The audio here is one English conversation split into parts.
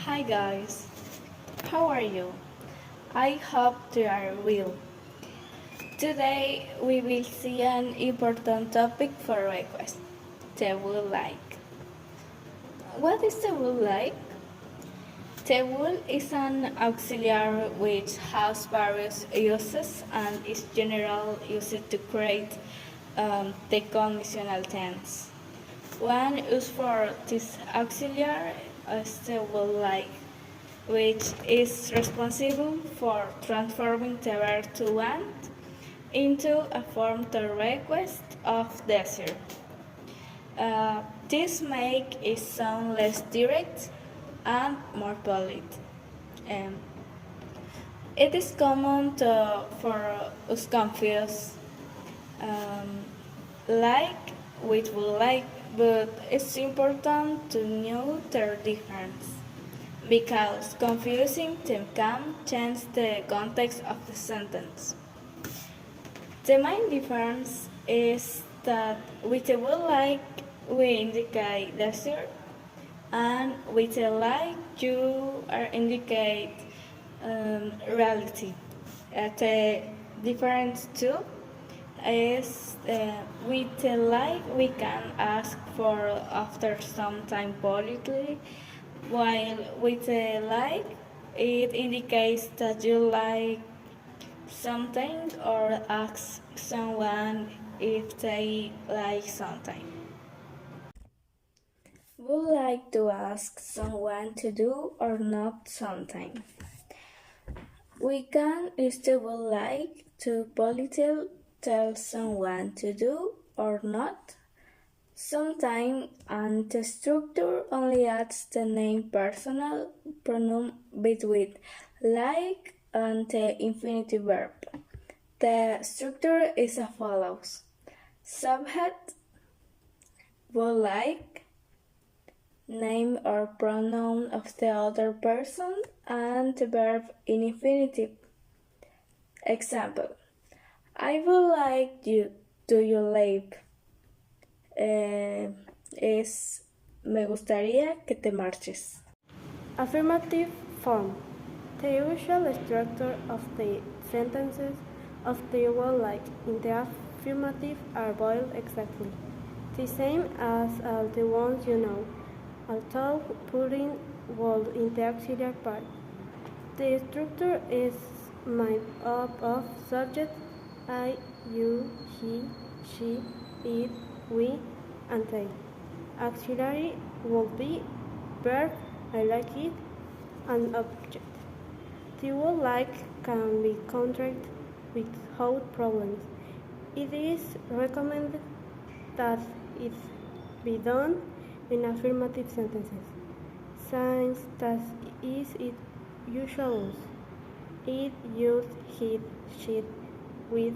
Hi guys, how are you? I hope you are well. Today we will see an important topic for request. The wool like. What is the wool like? The wool is an auxiliary which has various uses and is generally used to create the conventional tense. One use for this auxiliary is the wool like, which is responsible for transforming the verb to want into a form to request of desire. This makes it sound less direct and more polite. Um, it is common for us confuse like with would like, but it's important to know their difference because confusing them can change the context of the sentence. The main difference is that with a would like we indicate desire, and with a like you are indicate reality. The difference too is with a like we can ask for after some time politely, while with a like it indicates that you like something or ask someone if they like something. Would like to ask someone to do or not something. We can still would like to politely tell someone to do or not sometime, and the structure only adds the name personal pronoun between like and the infinitive verb. The structure is as follows: subject, would like, name or pronoun of the other person, and the verb in infinitive. Example: I would like you to you leave. Es me gustaría que te marches. Affirmative form. The usual structure of the sentences of the word like in the affirmative are boiled exactly the same as all the ones you know, although putting word in the auxiliary part. The structure is made up of subject I, you, he, she, it, we, and they. Auxiliary will be verb I like it, and object. The word like can be contracted without problems. It is recommended that it be done in affirmative sentences, since that is its usual use. It used he, she, with,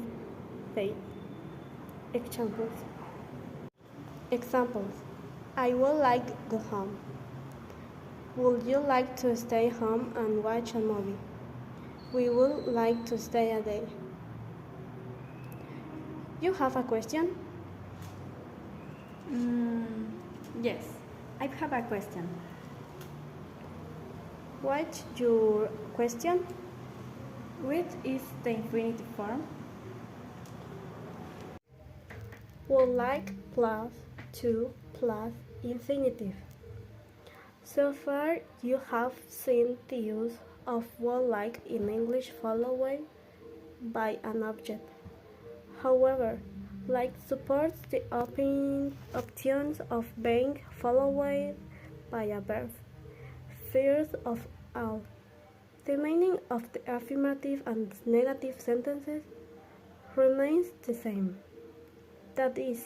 they. Examples. Examples. I would like to go home. Would you like to stay home and watch a movie? We would like to stay a day. You have a question? Yes, I have a question. What's your question? Which is the infinitive form? Would like plus to plus infinitive. So far, you have seen the use of would like in English followed by an object. However, like supports the options of being followed by a verb. First of all, the meaning of the affirmative and negative sentences remains the same. That is,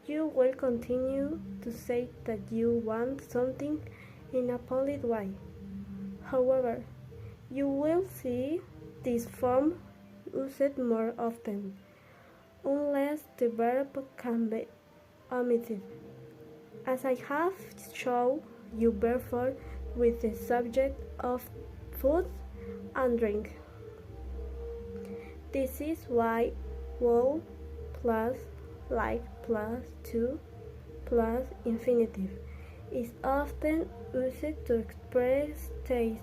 you will continue to say that you want something in a polite way. However, you will see this form used more often, unless the verb can be omitted. As I have shown you before with the subject of food and drink. This is why would plus like plus to plus infinitive is often used to express taste,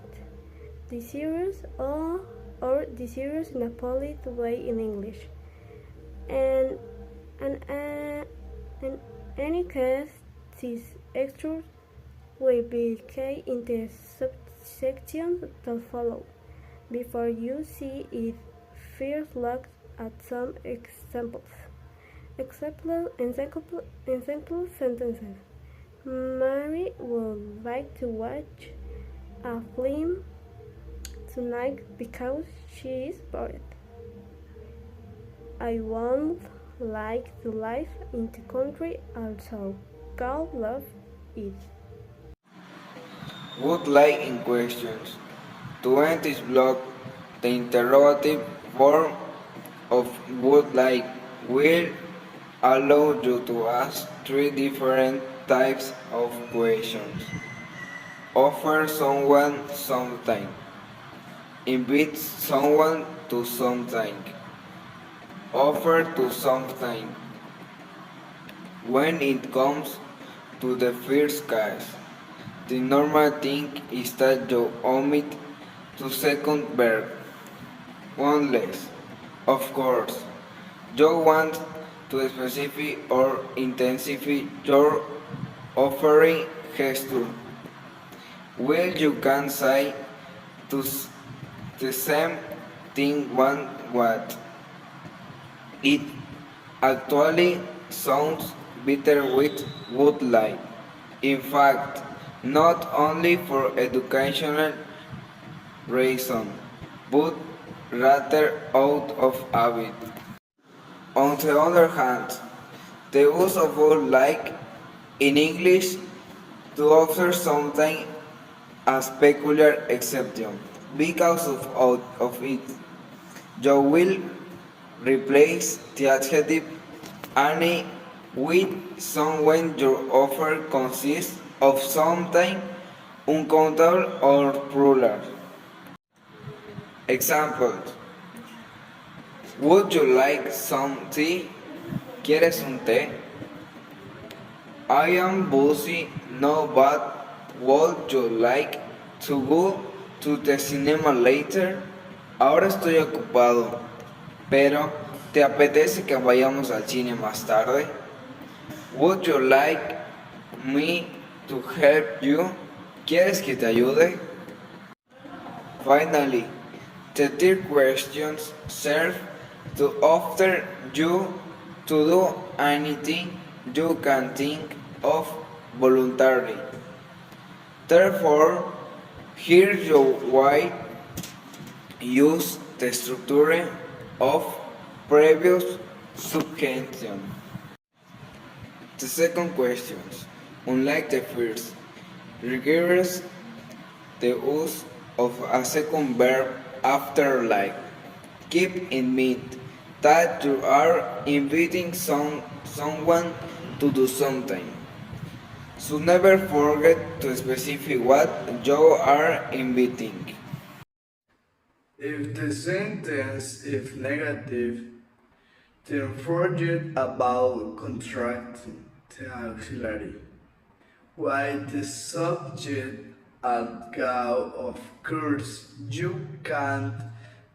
desires, or desires in a polite way in English. And, in any case, this extra will be key in the subsection to follow. Before you see it, first look at some examples. Example sentences. Mary would like to watch a film tonight because she is bored. I would like to live in the country also. God love it. Would like in questions. To end this block, the interrogative form of would like will allow you to ask three different types of questions. Offer someone something. Invite someone to something. Offer to something. When it comes to the first case, the normal thing is that you omit the second verb. One less. Of course, you want to specify or intensify your offering gesture. Well, you can say to the same thing one what. It actually sounds better with would like. In fact, not only for educational reason, but rather out of habit. On the other hand, the use of would like in English to offer something as peculiar exception. Because of it, you will replace the adjective any with some when your offer consists of something uncountable or plural. Examples. Would you like some tea? ¿Quieres un té? I am busy now, but would you like to go to the cinema later? Ahora estoy ocupado, pero ¿te apetece que vayamos al cine más tarde? Would you like me to help you? ¿Quieres que te ayude? Finally, the third questions serve to offer you to do anything you can think of voluntarily. Therefore, here you why use the structure of previous subjunctions. The second question, unlike the first, requires the use of a second verb after like. Keep in mind that you are inviting someone to do something. So never forget to specify what you are inviting. If the sentence is negative, then forget about contracting the auxiliary. While the subject at go, of course, you can't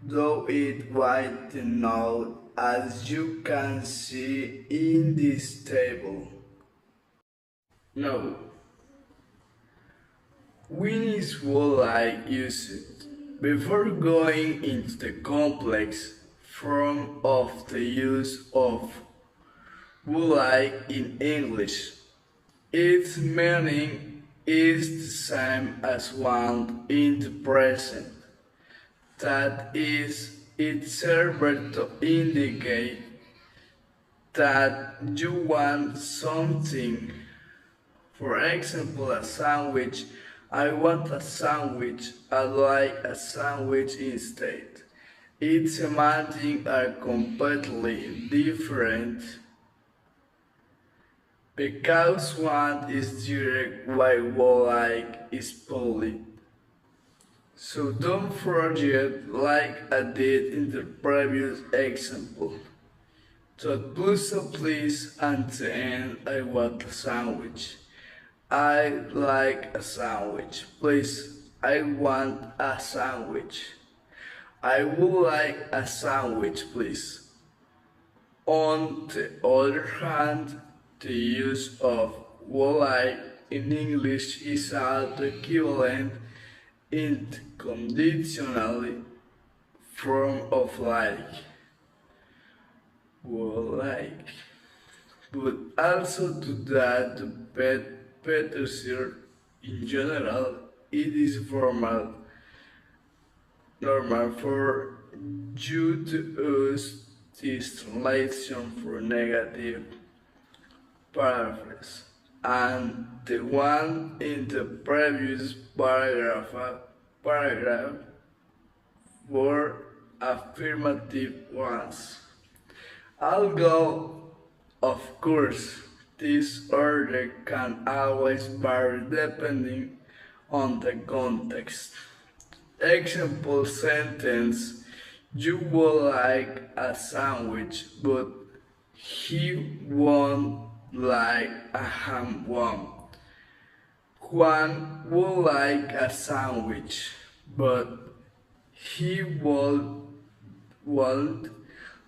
do it with the noun as you can see in this table. No. When is what I use it? Before going into the complex form of the use of would like in English, its meaning is the same as one in the present. That is, it serves to indicate that you want something. For example, a sandwich. I want a sandwich. I like a sandwich instead. Its semantics are completely different because one is direct while what like is polite. So don't forget, like I did in the previous example, to plus a please and the end I want a sandwich. I like a sandwich. Please, I want a sandwich. I would like a sandwich, please. On the other hand, the use of would like in English is also equivalent in the conditional form of like. Would like. But also to that the better in general, it is normal for you to use this translation for negative paraphrase. And the one in the previous paragraph were affirmative ones. Although, of course, this order can always vary depending on the context. Example sentence: you would like a sandwich, but he won't like a ham one. Juan would like a sandwich, but he won't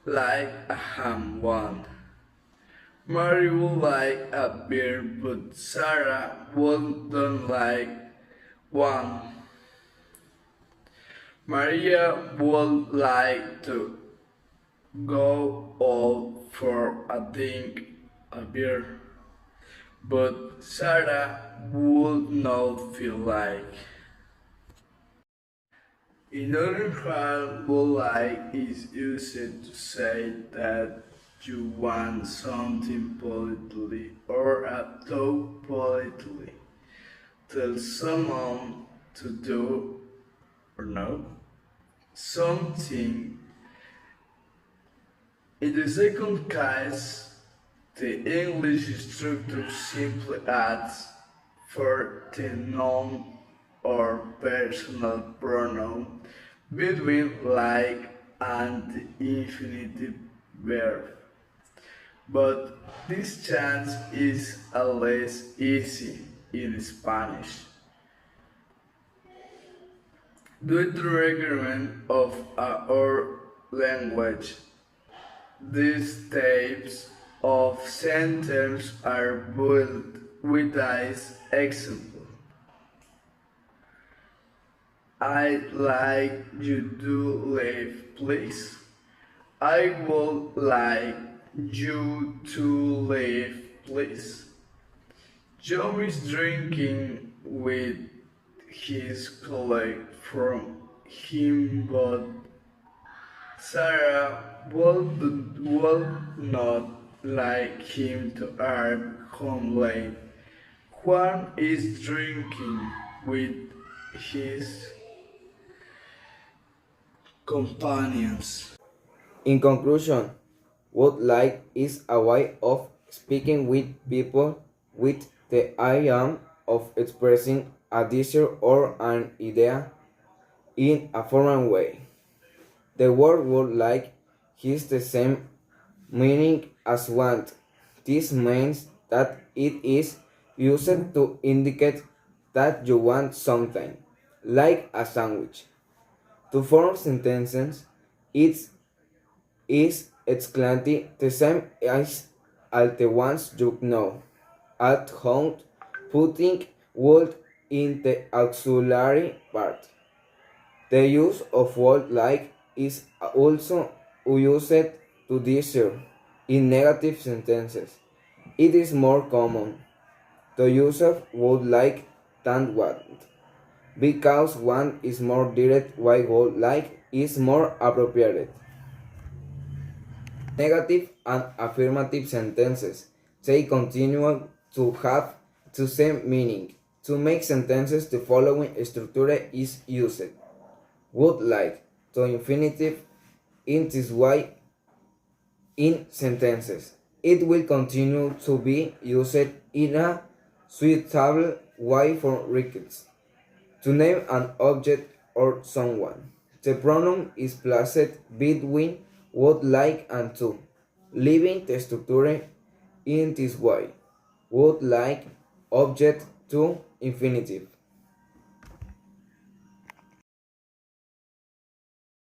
like a ham one. Mary would like a beer, but Sarah wouldn't like one. Maria would like to go out for a drink, a beer, but Sarah would not feel like. In other hand, would like is used to say that you want something politely or talk politely. Tell someone to do or no something. In the second case, the English structure simply adds for the noun or personal pronoun between like and the infinitive verb. But this chance is a less easy in Spanish. Due to the requirement of our language, these types of sentences are built with this example. I'd like you to leave, please. I would like you to leave, please. Joe is drinking with his colleague from him, but Sarah would not like him to arrive home late. Juan is drinking with his companions. In conclusion, would like is a way of speaking with people with the aim of expressing a desire or an idea in a formal way. The word would like has the same meaning as want. This means that it is used to indicate that you want something, like a sandwich. To form sentences, it is exactly the same as the ones you know. At home, putting would in the auxiliary part. The use of would like is also used to desire in negative sentences. It is more common to use of would like than want, because want is more direct while would like is more appropriate. Negative and affirmative sentences, they continue to have the same meaning. To make sentences, the following structure is used. Would like to infinitive in this way in sentences. It will continue to be used in a suitable way for requests. To name an object or someone, the pronoun is placed between would like and to, leaving the structure in this way. Would like, object, to infinitive.